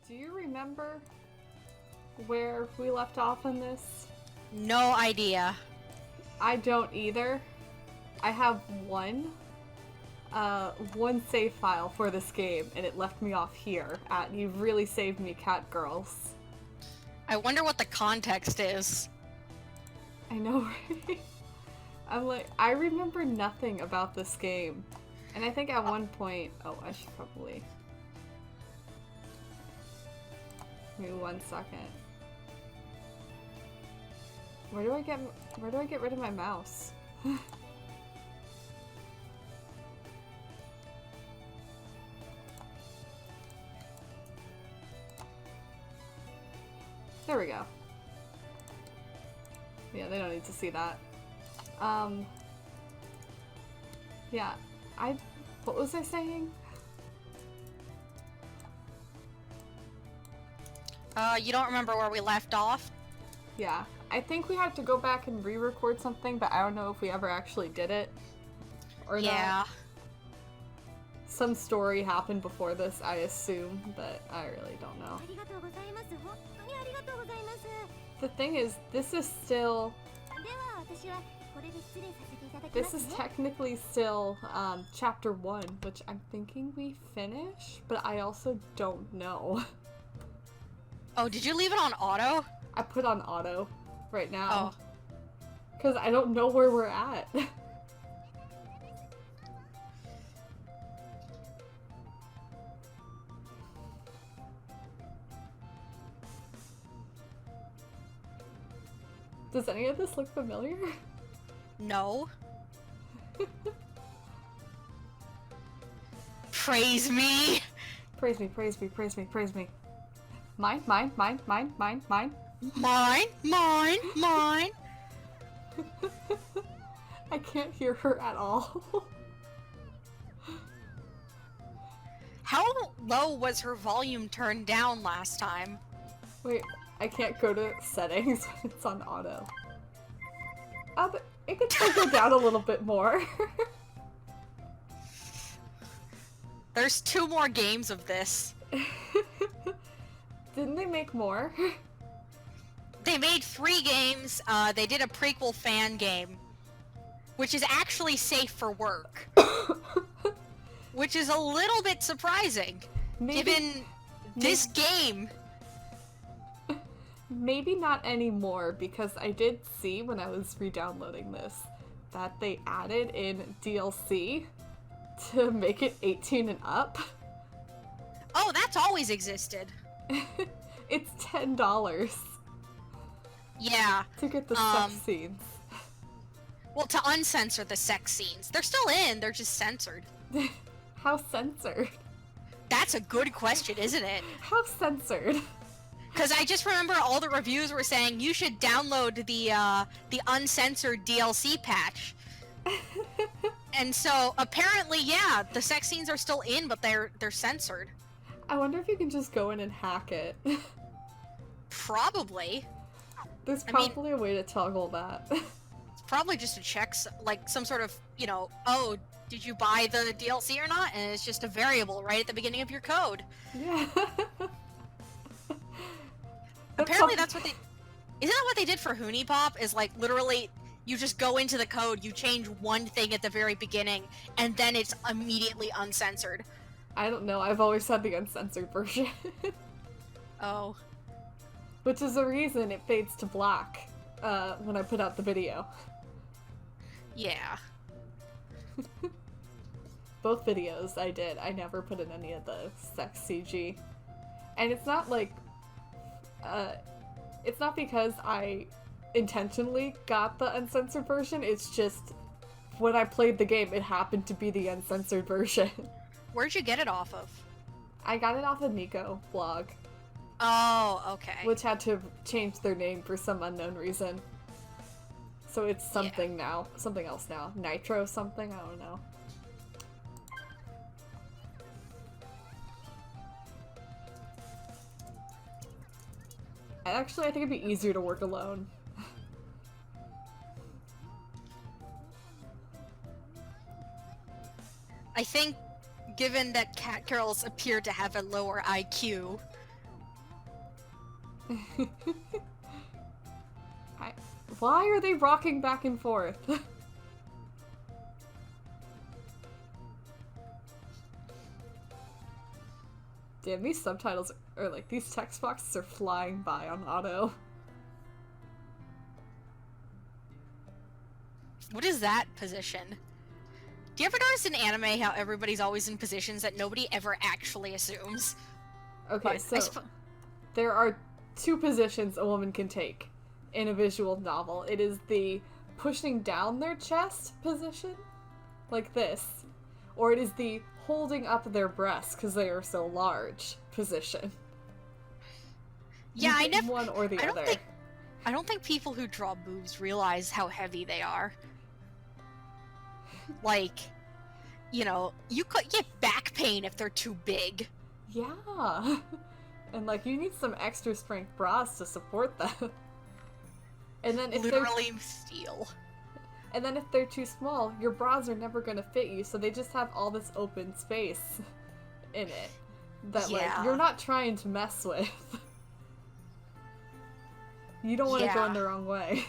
Do you remember where we left off on this? No idea. I don't either. I have one save file for this game, and it left me off here at "You've really saved me, cat girls." I wonder what the context is. I know, right? I'm like, I remember nothing about this game. And I think at one point... Oh, I should probably... Give me 1 second. Where do I get rid of my mouse? There we go. Yeah, they don't need to see that. Yeah, what was I saying? You don't remember where we left off? Yeah, I think we had to go back and re-record something, but I don't know if we ever actually did it. Or not. Some story happened before this, I assume, but I really don't know. The thing is, this is technically still chapter 1, which I'm thinking we finish, but I also don't know. Oh, did you leave it on auto? I put on auto right now. Oh. Because I don't know where we're at. Does any of this look familiar? No. Praise me! Praise me, praise me, praise me, praise me. Mine, mine, mine, mine, mine, mine. Mine, mine, mine. I can't hear her at all. How low was her volume turned down last time? Wait, I can't go to settings when it's on auto. But it could still go down a little bit more. There's 2 more games of this. Didn't they make more? They made 3 games. They did a prequel fan game, which is actually safe for work. Which is a little bit surprising, given this game. Maybe not anymore, because I did see when I was re-downloading this that they added in DLC to make it 18 and up. Oh, that's always existed. It's $10. Yeah. To get the sex scenes. Well, to uncensor the sex scenes. They're still in, they're just censored. How censored? That's a good question, isn't it? How censored? Because I just remember all the reviews were saying you should download the uncensored DLC patch. And so apparently, yeah, the sex scenes are still in, but they're censored. I wonder if you can just go in and hack it. Probably. There's probably a way to toggle that. It's probably just to check, like, some sort of, you know, oh, did you buy the DLC or not? And it's just a variable right at the beginning of your code. Yeah. Apparently that's what they... Isn't that what they did for Hoonie Pop? Is, like, literally, you just go into the code, you change one thing at the very beginning, and then it's immediately uncensored. I don't know, I've always had the uncensored version. Oh. Which is the reason it fades to black when I put out the video. Yeah. Both videos I did, I never put in any of the sex CG. And it's not like... it's not because I intentionally got the uncensored version, it's just when I played the game, it happened to be the uncensored version. Where'd you get it off of? I got it off of Nico blog. Oh, okay. Which had to change their name for some unknown reason. So it's something now. Something else now. Nitro something? I don't know. Actually, I think it'd be easier to work alone. I think, given that cat girls appear to have a lower IQ, Why are they rocking back and forth? Damn, these subtitles are like, these text boxes are flying by on auto. What is that position? Do you ever notice in anime how everybody's always in positions that nobody ever actually assumes? Okay, so there are two positions a woman can take in a visual novel. It is the pushing down their chest position, like this, or it is the holding up their breasts because they are so large position. Yeah, I never. One or the other. I don't think people who draw boobs realize how heavy they are. Like, you know, you could get back pain if they're too big. Yeah. And, like, you need some extra strength bras to support them. And then if literally steel. And then if they're too small, your bras are never gonna fit you, so they just have all this open space in it that, like, you're not trying to mess with. You don't want to go in the wrong way.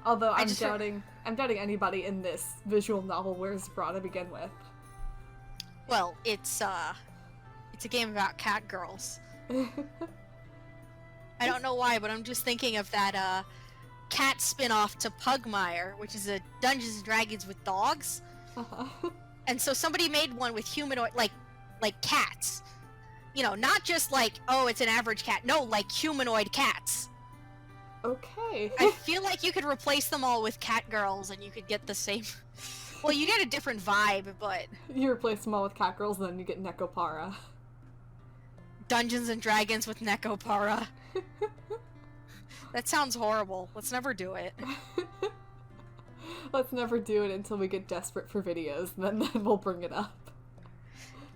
Although I'm doubting anybody in this visual novel wears bra to begin with. Well, it's a game about cat girls. I don't know why, but I'm just thinking of that cat spin-off to Pugmire, which is a Dungeons and Dragons with dogs. Uh-huh. And so somebody made one with humanoid, like cats. You know, not just like, oh, it's an average cat. No, like humanoid cats. Okay. I feel like you could replace them all with cat girls and you could get the same... Well, you get a different vibe, but... You replace them all with cat girls, and then you get Nekopara. Dungeons and Dragons with Nekopara. That sounds horrible. Let's never do it. Let's never do it until we get desperate for videos, then we'll bring it up.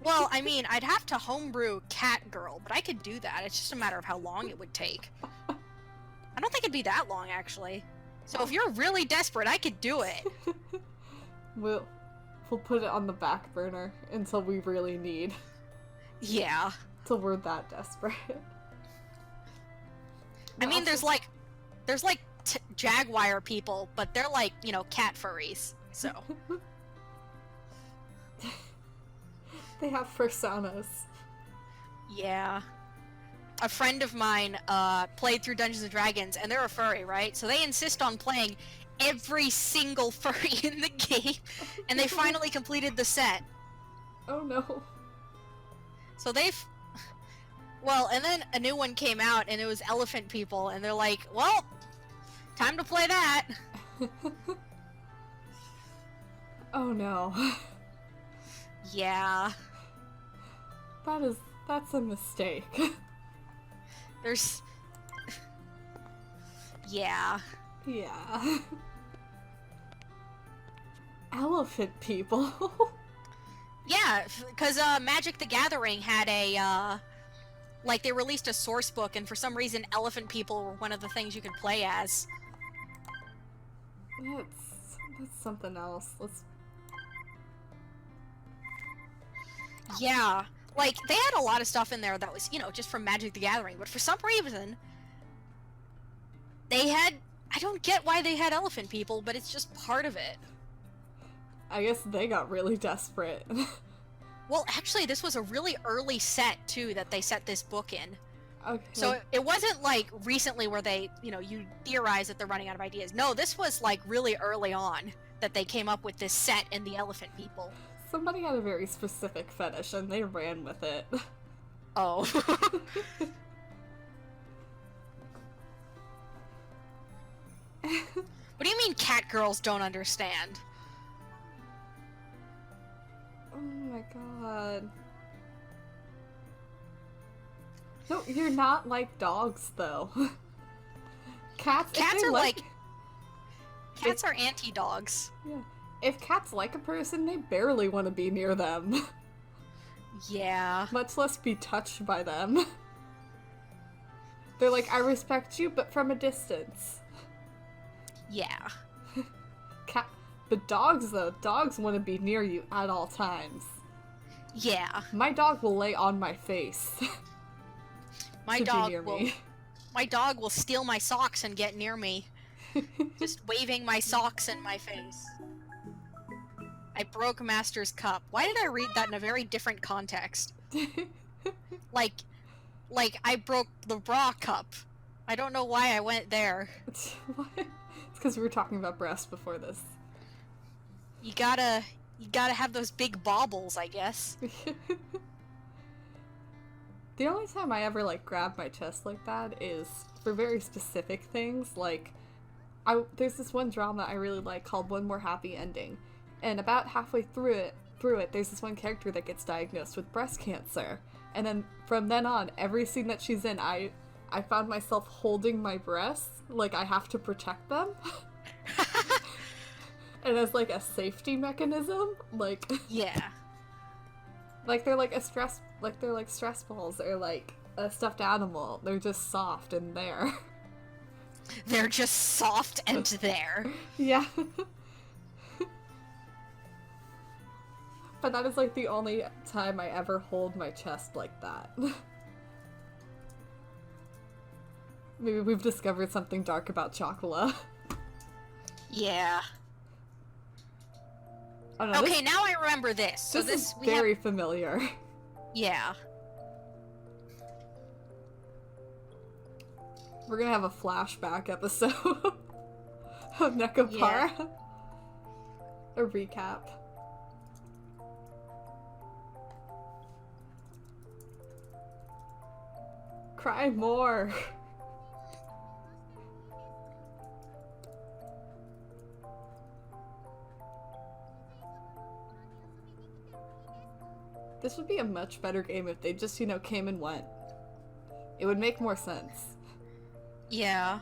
Well, I mean, I'd have to homebrew Cat Girl, but I could do that. It's just a matter of how long it would take. I don't think it'd be that long, actually. So if you're really desperate, I could do it. We'll put it on the back burner until we really need. Yeah. Till we're that desperate. I mean, there's like jaguar people, but they're like, you know, cat furries, so. They have personas. Yeah. A friend of mine played through Dungeons and Dragons, and they're a furry, right? So they insist on playing every single furry in the game, and they finally completed the set. Oh no. So well, and then a new one came out, and it was elephant people, and they're like, well, time to play that. Oh no. Yeah. That's a mistake. Yeah. Yeah. Elephant people. Yeah, because Magic the Gathering had a, like, they released a source book, and for some reason, elephant people were one of the things you could play as. That's something else. Yeah. Like, they had a lot of stuff in there that was, you know, just from Magic the Gathering, but for some reason, they had... I don't get why they had elephant people, but it's just part of it. I guess they got really desperate. Well, actually, this was a really early set, too, that they set this book in. Okay. So it wasn't, like, recently where they, you know, you theorize that they're running out of ideas. No, this was, like, really early on that they came up with this set and the elephant people. Somebody had a very specific fetish, and they ran with it. Oh. What do you mean cat girls don't understand? Oh my god. No, you're not like dogs, though. Cats are like... Cats are anti-dogs. Yeah. If cats like a person, they barely want to be near them. Yeah. Much less be touched by them. They're like, I respect you, but from a distance. Yeah. But dogs, though, dogs want to be near you at all times. Yeah. My dog will lay on my face. My to dog be near will. me. My dog will steal my socks and get near me, just waving my socks in my face. I broke Master's cup. Why did I read that in a very different context? Like I broke the bra cup. I don't know why I went there. What? It's because we were talking about breasts before this. You gotta have those big baubles, I guess. The only time I ever, like, grab my chest like that is for very specific things. Like, there's this one drama I really like called One More Happy Ending. And about halfway through it, there's this one character that gets diagnosed with breast cancer. And then, from then on, every scene that she's in, I found myself holding my breasts, like I have to protect them. And as, like, a safety mechanism, like... Yeah. Like, they're like stress balls, or like a stuffed animal. They're just soft and there. They're just soft and there. Yeah. But that is, like, the only time I ever hold my chest like that. Maybe we've discovered something dark about Chocola. Yeah. I don't know, okay, now I remember this. So this is very familiar. Yeah. We're gonna have a flashback episode of Nekopara. Yeah. A recap. Cry more. This would be a much better game if they just, came and went. It would make more sense. Yeah.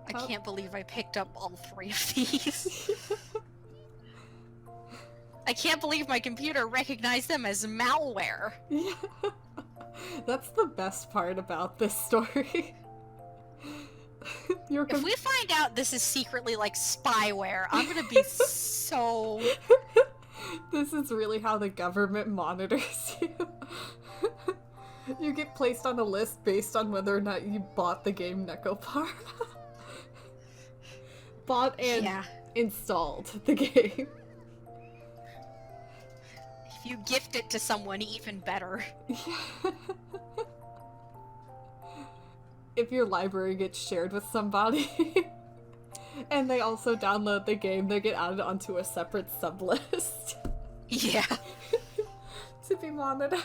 I can't believe I picked up all 3 of these. I can't believe my computer recognized them as malware. Yeah. That's the best part about this story. If we find out this is secretly, like, spyware, I'm gonna be so... This is really how the government monitors you. You get placed on a list based on whether or not you bought the game Nekopara. Bought and installed the game. If you gift it to someone, even better. Yeah. If your library gets shared with somebody, and they also download the game, they get added onto a separate sublist. Yeah. To be monitored.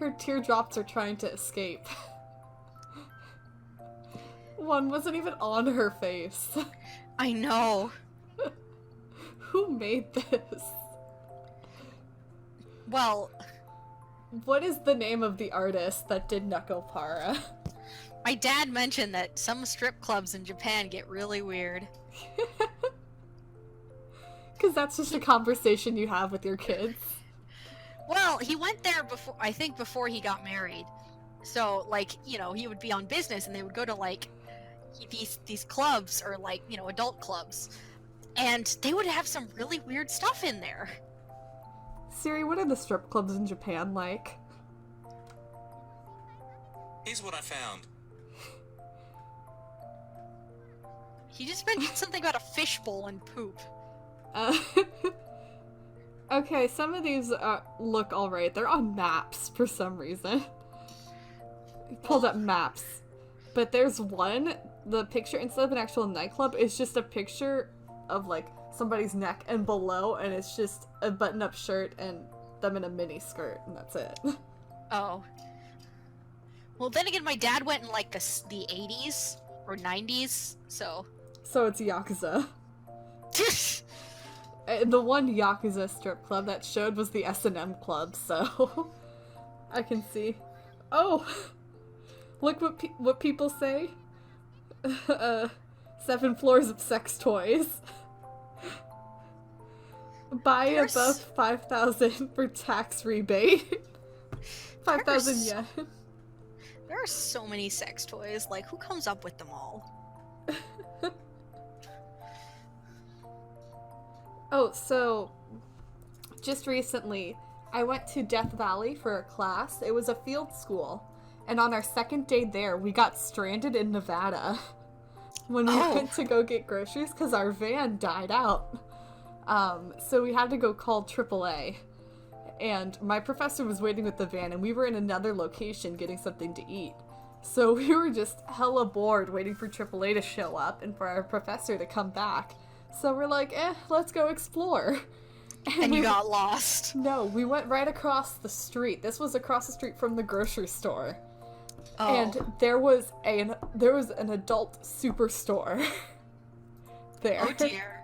Her teardrops are trying to escape. One wasn't even on her face. I know. Who made this? Well... What is the name of the artist that did Nekopara? My dad mentioned that some strip clubs in Japan get really weird. Because that's just a conversation you have with your kids. Well, he went there before he got married. So, like, he would be on business and they would go to, like, these clubs, or, like, adult clubs. And they would have some really weird stuff in there. Siri, what are the strip clubs in Japan like? Here's what I found. He just mentioned something about a fishbowl and poop. Okay, some of these look alright. They're on maps for some reason. Pulled up maps. But there's one, the picture, instead of an actual nightclub, is just a picture of, like, somebody's neck and below, and it's just a button-up shirt and them in a mini skirt, and that's it. Oh. Well, then again, my dad went in, like, the 80s or 90s, so... So it's Yakuza. The one Yakuza strip club that showed was the S&M club, so... I can see. Oh! Look what people say. 7 floors of sex toys. Buy above 5,000 for tax rebate. 5,000 yen. There are so many sex toys. Like, who comes up with them all? Oh, so just recently, I went to Death Valley for a class. It was a field school. And on our second day there, we got stranded in Nevada when we went to go get groceries because our van died out. So we had to go call AAA. And my professor was waiting with the van, and we were in another location getting something to eat. So we were just hella bored waiting for AAA to show up and for our professor to come back. So we're like, let's go explore. And you got lost. No, we went right across the street. This was across the street from the grocery store. Oh. And there was an adult superstore there. Oh dear.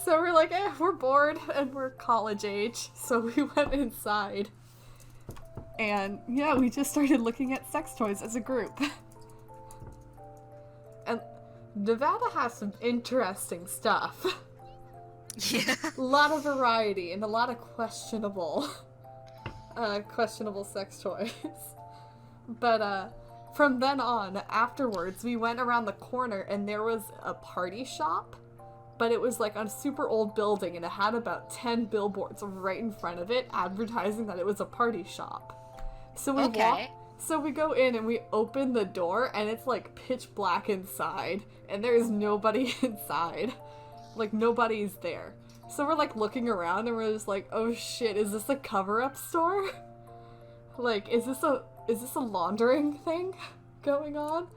So we're like, we're bored and we're college age. So we went inside. And yeah, we just started looking at sex toys as a group. And Nevada has some interesting stuff. Yeah. A lot of variety and a lot of questionable sex toys. But from then on, afterwards, we went around the corner and there was a party shop, but it was like a super old building and it had about 10 billboards right in front of it advertising that it was a party shop. So we go in and we open the door and it's like pitch black inside and there's nobody inside. Like, nobody's there. So we're, like, looking around, and we're just like, oh shit, is this a cover-up store? Like, is this a laundering thing going on?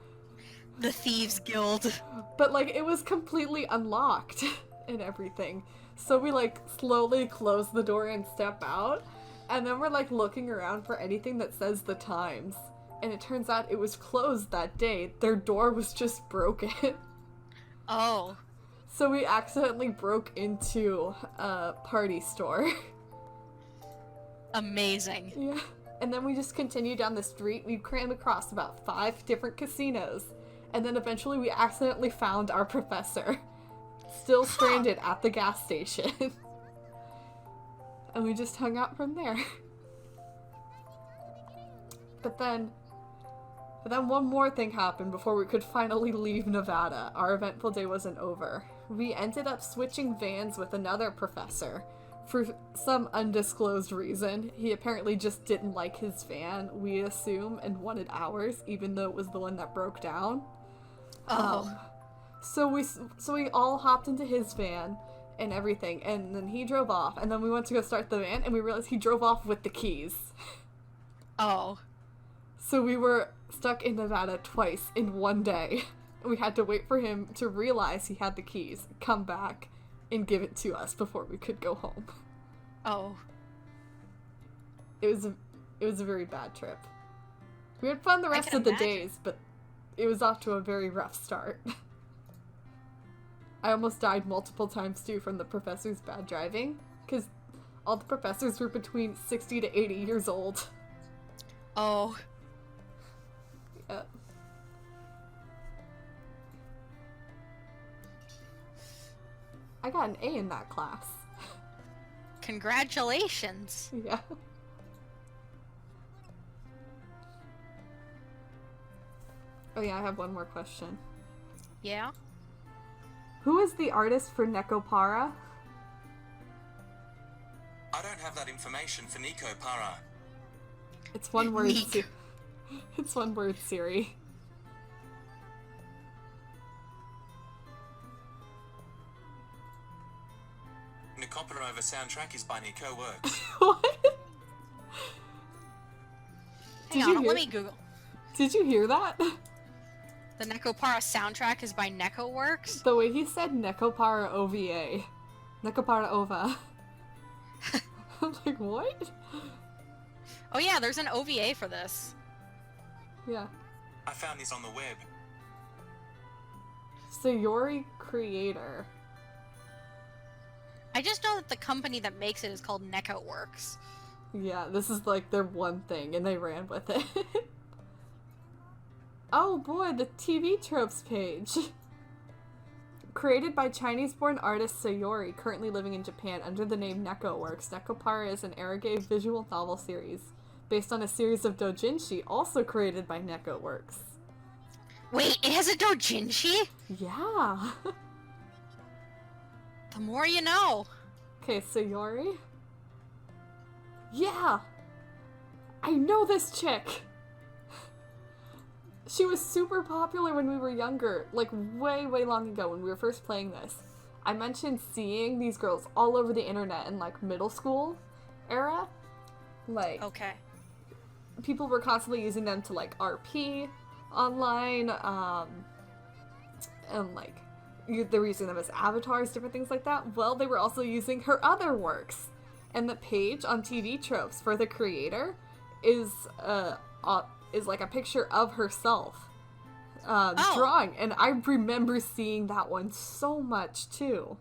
The Thieves Guild. But, like, it was completely unlocked and everything. So we, like, slowly close the door and step out, and then we're, like, looking around for anything that says the times. And it turns out it was closed that day. Their door was just broken. Oh. So we accidentally broke into a party store. Amazing. Yeah. And then we just continued down the street. We crammed across about 5 different casinos. And then eventually we accidentally found our professor. Still stranded at the gas station. And we just hung out from there. But then one more thing happened before we could finally leave Nevada. Our eventful day wasn't over. We ended up switching vans with another professor for some undisclosed reason. He apparently just didn't like his van, we assume, and wanted ours, even though it was the one that broke down. Oh. So we all hopped into his van and everything, and then he drove off, and then we went to go start the van, and we realized he drove off with the keys. Oh. So we were stuck in Nevada twice in one day. We had to wait for him to realize he had the keys, come back, and give it to us before we could go home. Oh. It was a very bad trip. We had fun the rest of the days, but it was off to a very rough start. I almost died multiple times too from the professor's bad driving, because all the professors were between 60 to 80 years old. Oh. Yeah. I got an A in that class. Congratulations. Yeah. Oh yeah, I have one more question. Yeah? Who is the artist for Nekopara? I don't have that information for Nekopara. It's one word. It's one word, Siri. Nekopara, the soundtrack is by Neko Works. What? Hang on, let me Google. Did you hear that? The Nekopara soundtrack is by Neko Works? The way he said Nekopara OVA. Nekopara OVA. I'm like, what? Oh yeah, there's an OVA for this. Yeah. I found this on the web. Sayori Creator. I just know that the company that makes it is called Neko Works. Yeah, this is like their one thing, and they ran with it. Oh boy, the TV tropes page. Created by Chinese-born artist Sayori, currently living in Japan under the name Neko Works, Nekopara is an eroge visual novel series based on a series of doujinshi also created by Nekoworks. Wait, it has a doujinshi? Yeah. The more you know. Okay, Sayori? Yeah! I know this chick! She was super popular when we were younger, like way, way long ago when we were first playing this. I mentioned seeing these girls all over the internet in like middle school era. Like, Okay. people were constantly using them to like RP online, and like, they were using them as avatars, different things like that. Well, they were also using her other works. And the page on TV Tropes for the creator is like a picture of herself drawing, and I remember seeing that one so much too.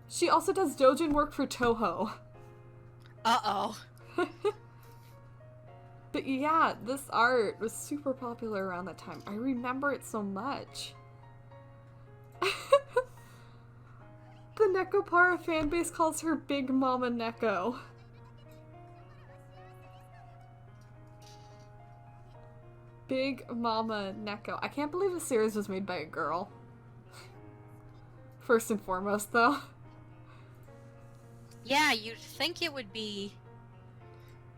She also does doujin work for Toho. Uh-oh. But yeah, this art was super popular around that time. I remember it so much. The Nekopara fanbase calls her Big Mama Neko. Big Mama Neko. I can't believe the series was made by a girl. First and foremost, though. Yeah, you'd think it would be,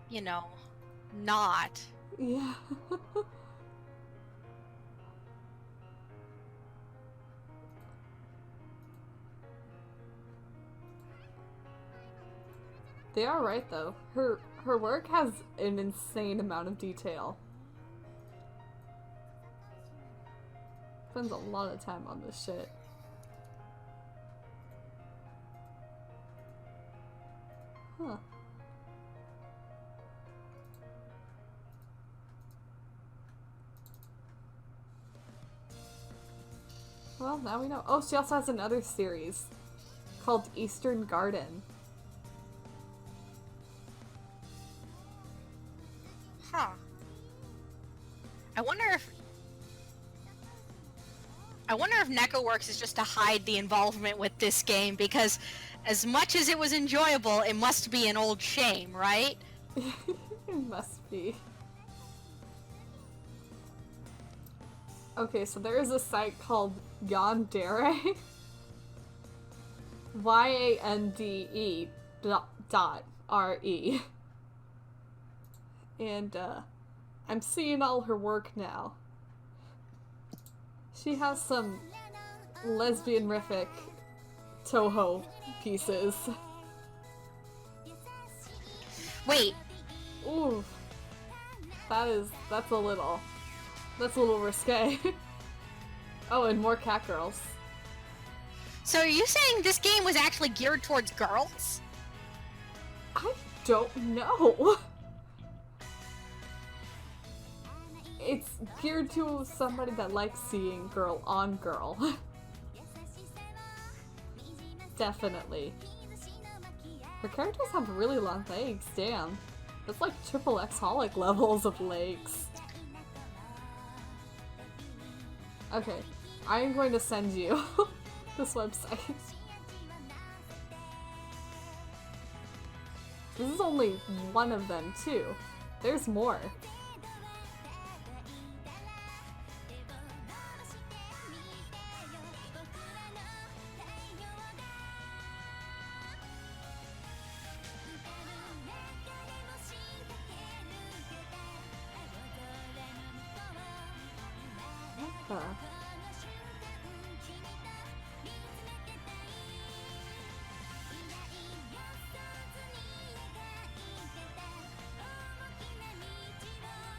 you know, not. Yeah. They are right, though. Her work has an insane amount of detail. Spends a lot of time on this shit. Huh. Well, now we know. Oh, she also has another series called Eastern Garden. Huh. I wonder if Nekoworks is just to hide the involvement with this game, because as much as it was enjoyable, it must be an old shame, right? It must be. Okay, so there is a site called Yandere. YANDE dot RE. And, I'm seeing all her work now. She has some lesbian-rific Toho pieces. Wait, Ooh. That's a little risque. Oh, and more cat girls. so are you saying this game was actually geared towards girls? I don't know. It's geared to somebody that likes seeing girl on girl. Definitely. Her characters have really long legs, damn. That's like triple X-holic levels of legs. Okay, I am going to send you this website. This is only one of them, too. There's more. What the?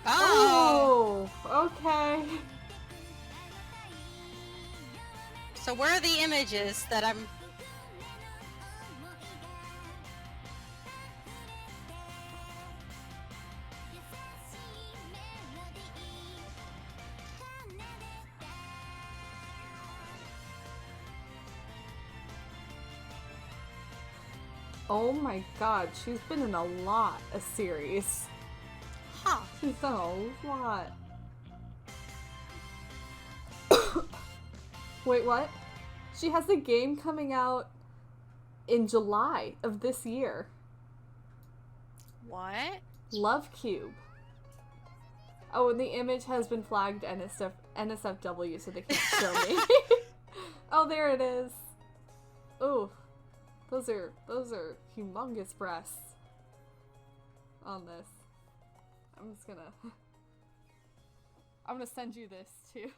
Oh! Okay. So where are the images that I'm... Oh my god, she's been in a lot of series. Huh. She's done a lot. Wait, what? She has a game coming out in July of this year. What? Love Cube. Oh, and the image has been flagged NSFW, so they can't show me. Oh, there it is. Ooh, those are humongous breasts on this. I'm gonna send you this too.